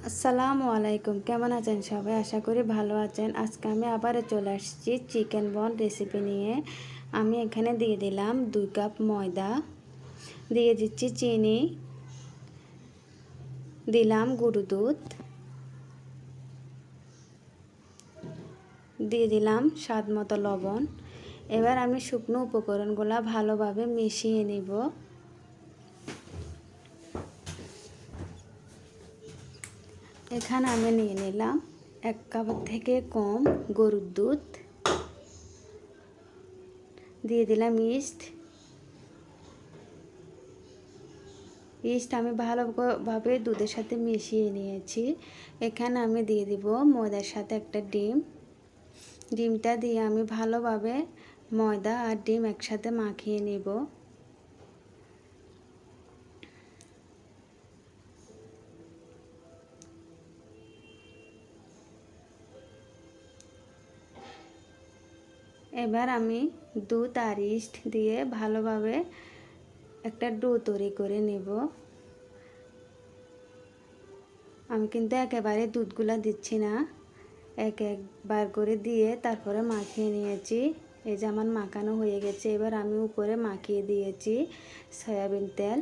আসসালামু আলাইকুম, কেমন আছেন সবাই? আশা করি ভালো আছেন। আজকে আমি আবার চলে আসছি চিকেন বন রেসিপি নিয়ে। আমি এখানে দিয়ে দিলাম 2 কাপ ময়দা, দিয়ে দিচ্ছি চিনি, দিলাম গুঁড়ো দুধ, দিয়ে দিলাম স্বাদ মতো লবণ। এবার আমি শুকনো উপকরণগুলো ভালোভাবে মিশিয়ে নিব। এখানে আমি নিয়ে নিলাম 1 কাপ থেকে কম গরুর দুধ, দিয়ে দিলাম ইস্ট আমি ভালোভাবে দুধের সাথে মিশিয়ে নিয়েছি। এখানে আমি দিয়ে দিব ময়দার সাথে একটা ডিমটা দিয়ে আমি ভালোভাবে ময়দা আর ডিম একসাথে মাখিয়ে নিব। এবার আমি দুধ আর ইস্ট দিয়ে ভালোভাবে একটা ডো তৈরি করে নেব। আমি কিন্তু একেবারে দুধগুলা দিচ্ছি না, একবার করে দিয়ে তারপরে মাখিয়ে নিয়েছি। এই যে আমার মাখানো হয়ে গেছে। এবার আমি উপরে মাখিয়ে দিয়েছি সয়াবিন তেল।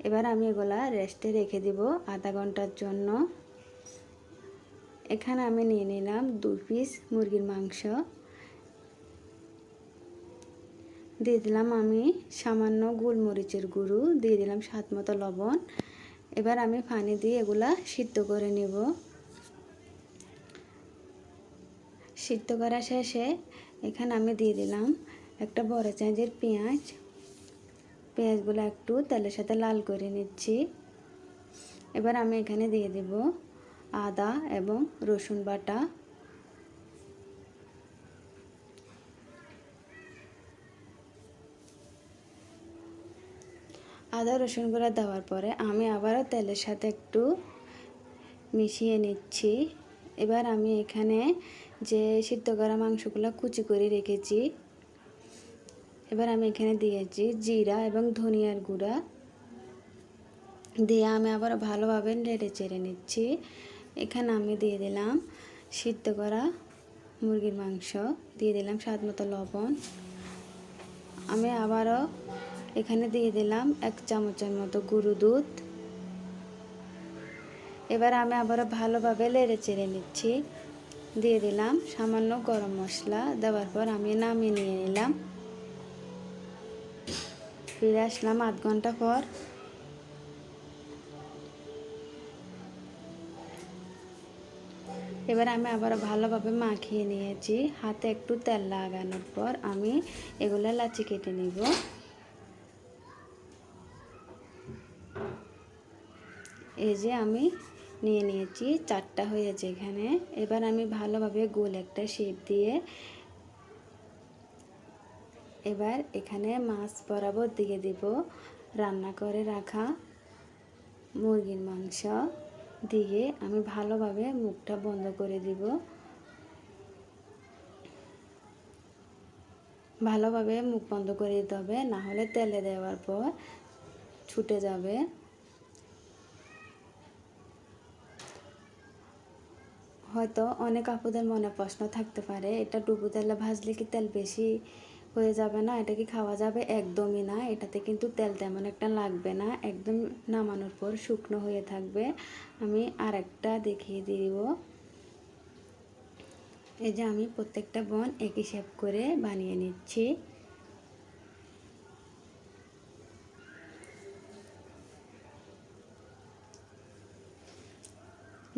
এবার আমি এগুলা রেস্টে রেখে দিব আধা ঘন্টার জন্য। এখানে আমি নিয়ে নিলাম 2 পিস মুরগির মাংস, দিয়ে দিলাম আমি সামান্য গোলমরিচের গুঁড়ো, দিয়ে দিলাম স্বাদ মতো লবণ। এবার আমি পানি দিয়ে এগুলা সিদ্ধ করে নেব। সিদ্ধ করা শেষে এখানে আমি দিয়ে দিলাম একটা বড় সাইজের পেঁয়াজগুলো একটু তেলের সাথে লাল করে নিচ্ছি। এবার আমি এখানে দিয়ে দেব আদা এবং রসুন বাটা। আদা রসুনগুলো দেওয়ার পরে আমি আবারও তেলের সাথে একটু মিশিয়ে নিচ্ছি। এবার আমি এখানে যে সিদ্ধ করা মাংসগুলো কুচি করে রেখেছি, এবার আমি এখানে দিয়েছি জিরা এবং ধনিয়ার গুঁড়া, দিয়ে আমি আবার ভালোভাবে নেড়ে চেড়ে নিচ্ছি। এখানে আমি দিয়ে দিলাম সিদ্ধ করা মুরগির মাংস, দিয়ে দিলাম স্বাদ মতো লবণ। আমি আবারও এখানে দিয়ে দিলাম 1 চামচের মতো গুঁড়ো দুধ। এবার আমি আবারও ভালোভাবে নেড়ে চেড়ে নিচ্ছি। দিয়ে দিলাম সামান্য গরম মশলা, দেওয়ার পর আমি নামিয়ে নিয়ে নিলাম। ফিরে আসলাম আধ ঘন্টা পর। এবার আমি আবার ভালোভাবে মাখিয়ে নিয়েছি। হাতে একটু তেল লাগানোর পর আমি এগুলো লাচি কেটে নিব। এই যে আমি নিয়ে নিয়েছি, 4টা হয়েছে এখানে। এবার আমি ভালোভাবে গোল একটা শেপ দিয়ে এবার এখানে মাছ বরাবর দিয়ে দিব রান্না করে রাখা মুরগির মাংস, দিয়ে আমি ভালোভাবে মুখটা বন্ধ করে দিব। ভালোভাবে মুখ বন্ধ করে দিতে হবে, না হলে তেলে দেওয়ার পর ছুটে যাবে। হয়তো অনেক আপুদের মনে প্রশ্ন থাকতে পারে, এটা ডুবো তেলে ভাজলে কি তেল বেশি হয়ে যাবে না? এটা কি খাওয়া যাবে? একদমই না, এটাতে কিন্তু তেল তেমন একটা লাগবে না, একদম নামানোর পর শুকনো হয়ে থাকবে। আমি আরেকটা দেখিয়ে দিব। এই যে আমি প্রত্যেকটা বন একই শেপ করে বানিয়ে নিচ্ছি।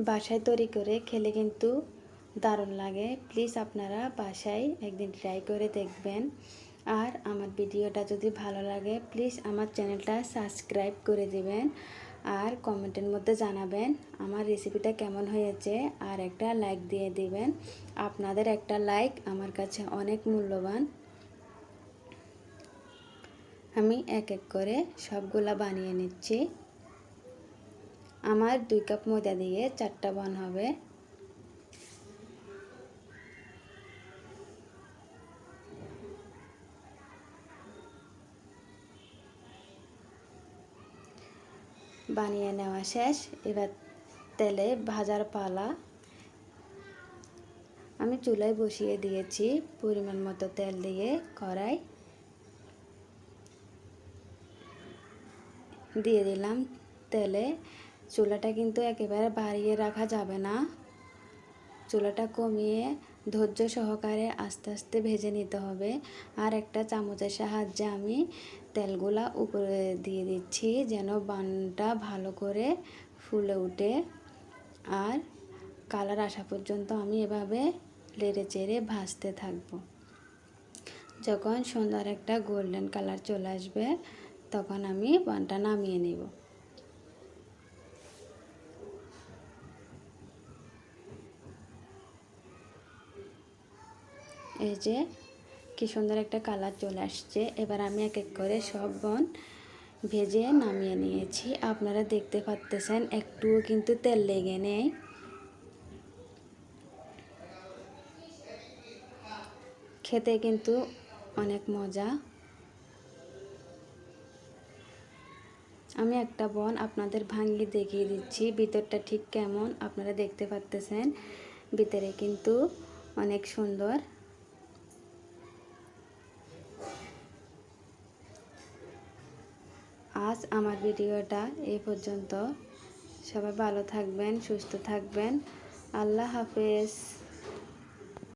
বাসায় তৈরি করে খেলে কিন্তু দারুণ লাগে। প্লিজ আপনারা বাসায় একদিন ট্রাই করে দেখবেন। আর আমার ভিডিওটা যদি ভালো লাগে প্লিজ আমার চ্যানেলটা সাবস্ক্রাইব করে দিবেন, আর কমেন্টের মধ্যে জানাবেন আমার রেসিপিটা কেমন হয়েছে, আর একটা লাইক দিয়ে দিবেন। আপনাদের একটা লাইক আমার কাছে অনেক মূল্যবান। আমি এক এক করে সবগুলা বানিয়ে নিচ্ছি। আমার 2 কাপ ময়দা দিয়ে 4টা বন হবে। বানিয়ে নেওয়া শেষ। এবার তেলে ভাজার পালা। আমি চুলায় বসিয়ে দিয়েছি পরিমাণ মতো তেল দিয়ে কড়াই দিয়ে দিলাম তেলে। চুলাটা কিন্তু একেবারে বাড়িয়ে রাখা যাবে না, চুলাটা কমিয়ে ধৈর্য সহকারে আস্তে আস্তে ভেজে নিতে হবে। আর একটা চামচের সাহায্যে আমি তেলগুলা উপরে দিয়ে দিচ্ছি যেন বানটা ভালো করে ফুলে ওঠে। আর কালার আসা পর্যন্ত আমি এভাবে নেড়ে চেড়ে ভাজতে থাকবো। যখন সুন্দর একটা গোল্ডেন কালার চলে আসবে তখন আমি বানটা নামিয়ে নেব। এই যে কি সুন্দর একটা কালার চলে আসছে। এবার আমি এক এক করে সব বন ভেজে নামিয়ে নিয়েছি। আপনারা দেখতে পাচ্ছেন একটুও কিন্তু তেল লেগে নেই। খেতে কিন্তু অনেক মজা। আমি একটা বন আপনাদের ভাঙিয়ে দেখিয়ে দিচ্ছি ভিতরটা ঠিক কেমন। আপনারা দেখতে পাচ্ছেন ভিতরে কিন্তু অনেক সুন্দর। আজ আমার ভিডিওটা এই পর্যন্ত। সবাই ভালো থাকবেন, সুস্থ থাকবেন। আল্লাহ হাফেজ।